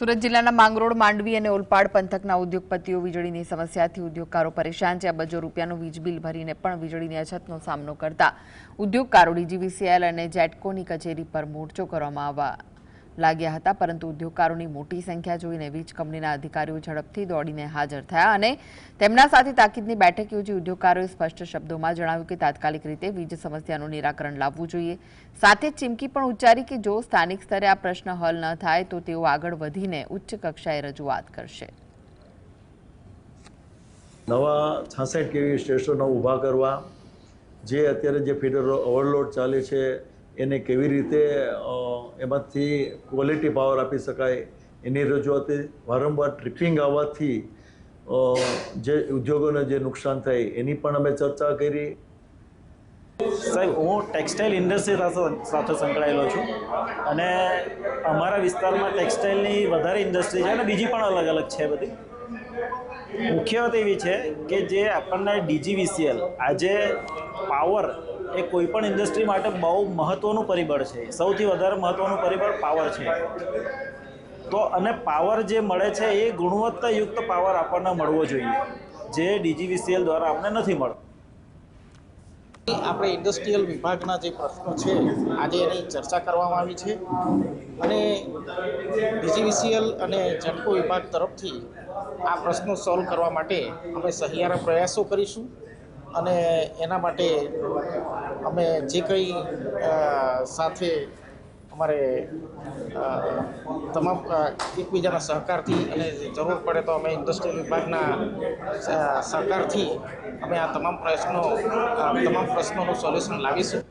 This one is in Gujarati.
સુરત જિલ્લાના માંગરોળ, માંડવી અને ઓલપાડ પંથકના ઉદ્યોગપતિઓ વીજળીની સમસ્યાથી ઉદ્યોગકારો પરેશાન છે। અબજો રૂપિયાનું વીજ બિલ ભરીને પણ વીજળીની અછતનો સામનો કરતા ઉદ્યોગકારો ડીજીવીસીએલ અને જેટકોની કચેરી પર મોરચો કરવામાં આવવા લાગ્યા હતા, પરંતુ ઉદ્યોગકારોની મોટી સંખ્યા જોઈને વીજ કંપનીના અધિકારીઓ ઝડપથી દોડીને હાજર થયા અને તેમના સાથે તાકીદની બેઠક યોજી ઉદ્યોગકારોએ સ્પષ્ટ શબ્દોમાં જણાવ્યું કે તાત્કાલિક રીતે વીજ સમસ્યાનું નિરાકરણ લાવવું જોઈએ। સાથે જ ચીમકી પણ ઉચ્ચારી કે જો સ્થાનિક સ્તરે આ પ્રશ્ન હલ ન થાય તો તેઓ આગળ વધીને ઉચ્ચ કક્ષાએ રજૂઆત કરશે। નવા 66 કેવી સ્ટેશનો ઊભા કરવા, જે અત્યારે જે ફીડર ઓવરલોડ ચાલે છે એને કેવી રીતે એમાંથી ક્વોલિટી પાવર આપી શકાય એની રજૂઆતે વારંવાર ટ્રિપિંગ આવવાથી જે ઉદ્યોગોને જે નુકસાન થાય એની પણ અમે ચર્ચા કરી। સાહેબ, હું ટેક્સટાઇલ ઇન્ડસ્ટ્રી સાથે સંકળાયેલો છું અને અમારા વિસ્તારમાં ટેક્સટાઇલની વધારે ઇન્ડસ્ટ્રી છે અને બીજી પણ અલગ અલગ છે બધી। મુખ્ય વાત એવી છે કે જે આપણને ડીજીવીસીએલ આજે પાવર એ કોઈપણ ઇન્ડસ્ટ્રી માટે બહુ મહત્ત્વનું પરિબળ છે। સૌથી વધારે મહત્ત્વનું પરિબળ પાવર છે। તો અને પાવર જે મળે છે એ ગુણવત્તાયુક્ત પાવર આપણને મળવો જોઈએ, જે ડીજીવીસીએલ દ્વારા આપણને નથી મળતો। આપણે ઇન્ડસ્ટ્રીયલ વિભાગના જે પ્રશ્નો છે આજે એની ચર્ચા કરવામાં આવી છે અને ડીજીવીસીએલ અને જેટકો વિભાગ તરફથી આ પ્રશ્નો સોલ્વ કરવા માટે અમે સહિયારા પ્રયાસો કરીશું અને એના માટે અમે જે કંઈ સાથે અમારે તમામ એકબીજાના સહકારથી અને જરૂર પડે તો અમે ઇન્ડસ્ટ્રીયલ વિભાગના સહકારથી અમે આ તમામ પ્રશ્નોનું સોલ્યુશન લાવીશું।